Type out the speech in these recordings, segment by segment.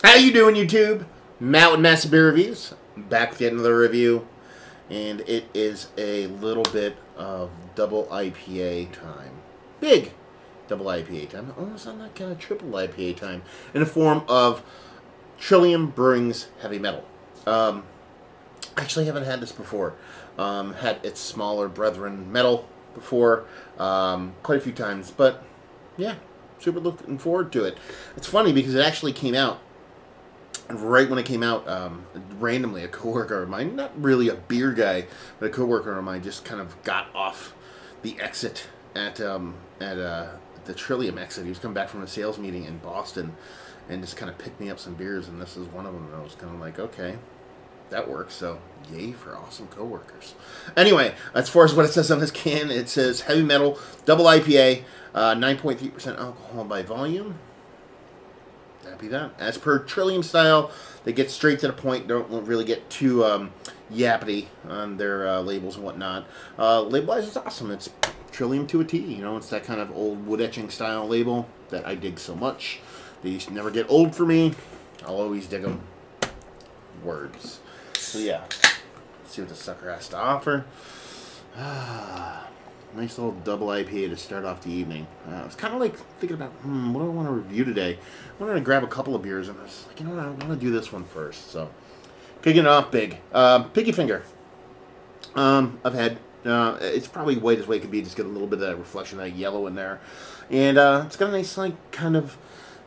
How you doing, YouTube? Matt with Massive Beer Reviews. Back with yet another review. And it is a little bit of double IPA time. Big double IPA time. Almost on that kind of triple IPA time. In the form of Trillium Brewing's Heavy Metal. Actually haven't had this before. Had its smaller brethren Mettle before. Quite a few times. But, yeah. Super looking forward to it. It's funny because it actually came out right when it came out, randomly, a coworker of mine, not really a beer guy, but a coworker of mine just kind of got off the exit at the Trillium exit. He was coming back from a sales meeting in Boston and just kind of picked me up some beers, and this is one of them. And I was kind of like, okay, that works. So, yay for awesome coworkers. Anyway, as far as what it says on this can, it says Heavy Metal, Double IPA, 9.3% alcohol by volume. Happy that. As per Trillium style, they get straight to the point. Don't really get too yappity on their labels and whatnot. Label-wise, it's awesome. It's Trillium to a T. You know, it's that kind of old wood etching style label that I dig so much. They used to never get old for me. I'll always dig them. Words. So yeah, let's see what the sucker has to offer. Nice little double IPA to start off the evening. I was kind of like thinking about, what do I want to review today? I wanted to grab a couple of beers, and I was like, you know what, I want to do this one first. So, kicking it off big. Piggy Finger. I've had, it's probably white as white could be, just get a little bit of that reflection of that yellow in there. And it's got a nice, like, kind of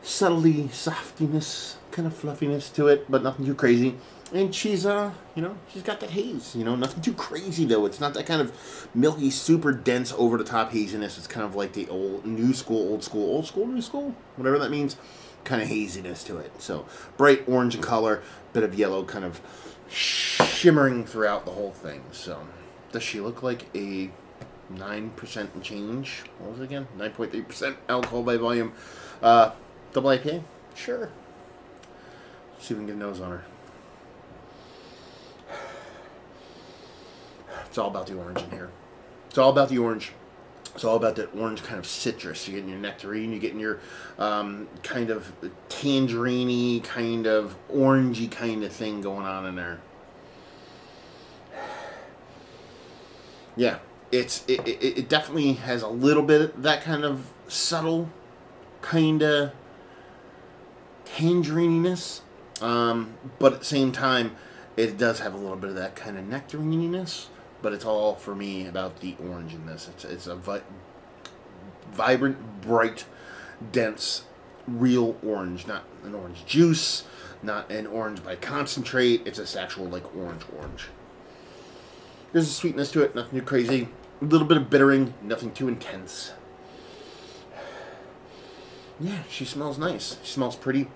subtlety, softiness, kind of fluffiness to it, but nothing too crazy. And she's, you know, she's got that haze, you know, nothing too crazy, though. It's not that kind of milky, super dense, over-the-top haziness. It's kind of like the old, new school, new school, whatever that means, kind of haziness to it. So, bright orange in color, bit of yellow kind of shimmering throughout the whole thing. So, does she look like a 9% and change? What was it again? 9.3% alcohol by volume. Double IPA? Sure. Let's see if we can get a nose on her. It's all about the orange in here. It's all about the orange. It's all about that orange kind of citrus. You're getting your nectarine. You're getting your kind of tangerine-y, kind of orangey kind of thing going on in there. Yeah, it definitely has a little bit of that kind of subtle kind of tangerine-iness. But at the same time, it does have a little bit of that kind of nectarine-iness. But it's all, for me, about the orange in this. It's a vibrant, bright, dense, real orange. Not an orange juice, not an orange by concentrate. It's just actual, like, orange. There's a sweetness to it, nothing too crazy. A little bit of bittering, nothing too intense. Yeah, she smells nice. She smells pretty.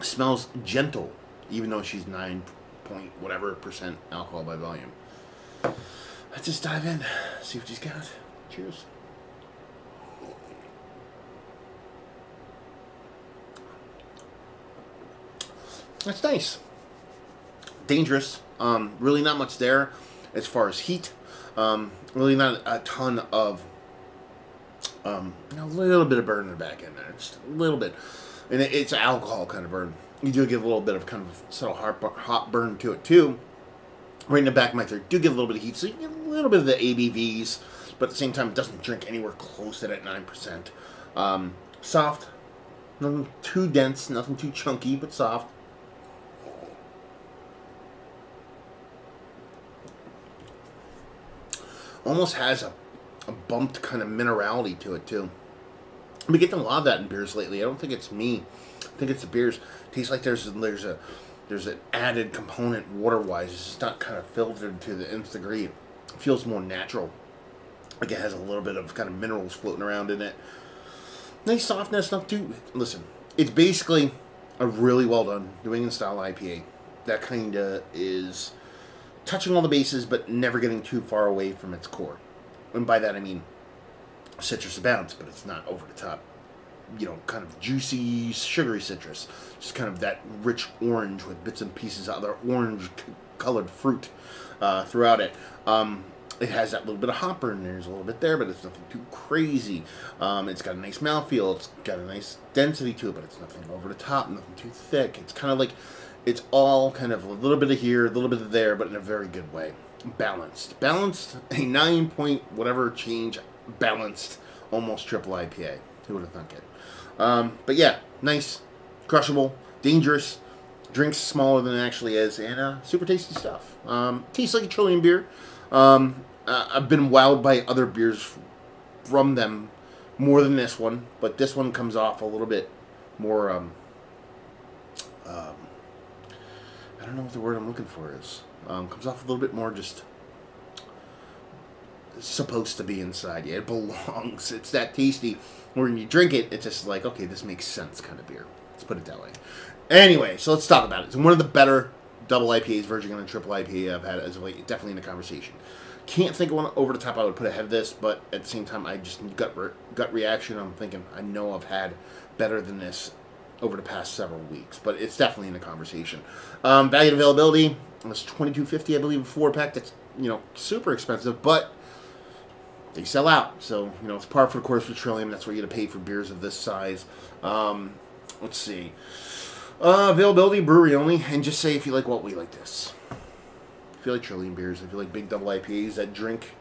Smells gentle, even though she's 9 point whatever % alcohol by volume. Let's just dive in, see what she's got. Cheers. That's nice. Dangerous. Really not much there as far as heat. Really not a ton of, a little bit of burn in the back end there. Just a little bit. And it's an alcohol kind of burn. You do get a little bit of kind of subtle hot burn to it too. Right in the back of my throat, do get a little bit of heat, so you get a little bit of the ABVs, but at the same time, it doesn't drink anywhere close to that 9%. Soft, nothing too dense, nothing too chunky, but soft. Almost has a bumped kind of minerality to it too. I've been getting a lot of that in beers lately. I don't think it's me. I think it's the beers. It tastes like there's an added component water-wise. It's just not kind of filtered to the nth degree. It feels more natural. Like it has a little bit of kind of minerals floating around in it. Nice softness, not too... Listen, it's basically a really well-done New England-style IPA. That kind of is touching all the bases, but never getting too far away from its core. And by that I mean citrus abounds, but it's not over the top. You know, kind of juicy, sugary citrus. Just kind of that rich orange with bits and pieces of other orange-colored fruit throughout it. It has that little bit of hopper in there. There's a little bit there, but it's nothing too crazy. It's got a nice mouthfeel. It's got a nice density to it, but it's nothing over the top, nothing too thick. It's kind of like, it's all kind of a little bit of here, a little bit of there, but in a very good way. Balanced. Balanced, a 9 point whatever change, balanced, almost triple IPA. Who would have thunk it? But yeah, nice, crushable, dangerous, drinks smaller than it actually is, and super tasty stuff. Tastes like a Trillium beer. I've been wowed by other beers from them more than this one, but this one comes off a little bit more, I don't know what the word I'm looking for is. Comes off a little bit more just supposed to be inside. Yeah, it belongs. It's that tasty. When you drink it, it's just like, okay, this makes sense kind of beer. Let's put it that way. Anyway, so let's talk about it. It's one of the better double IPAs, verging on a triple IPA I've had as of late. Definitely in the conversation. Can't think of one over the top I would put ahead of this, but at the same time, I just gut reaction. I'm thinking, I know I've had better than this over the past several weeks, but it's definitely in the conversation. Value and availability, it was $22.50, I believe, a 4-pack. That's, super expensive, but they sell out. So, it's par for the course for Trillium. That's what you're going to pay for beers of this size. Let's see. Availability, brewery only, and just say if you like what we like this. If you like Trillium beers, if you like big double IPAs that drink,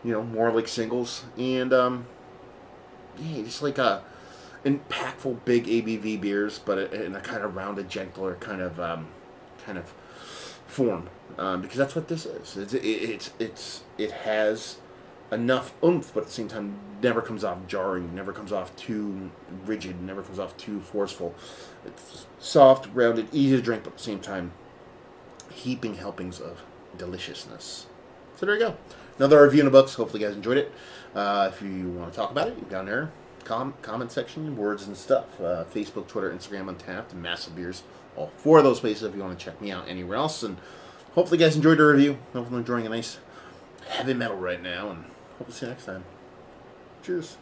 more like singles, and, yeah, just like impactful big ABV beers, but in a kind of rounded, gentler kind of form, because that's what this is. It has enough oomph, but at the same time never comes off jarring, never comes off too rigid, never comes off too forceful. It's soft, rounded, easy to drink, but at the same time heaping helpings of deliciousness. So there you go. Another review in the books. Hopefully you guys enjoyed it. If you want to talk about it, down there, comment section, words and stuff. Facebook, Twitter, Instagram, Untapped, and Massive Beers. All 4 of those places if you want to check me out anywhere else. And hopefully you guys enjoyed the review. Hopefully I'm enjoying a nice heavy metal right now. And hope to see you next time. Cheers.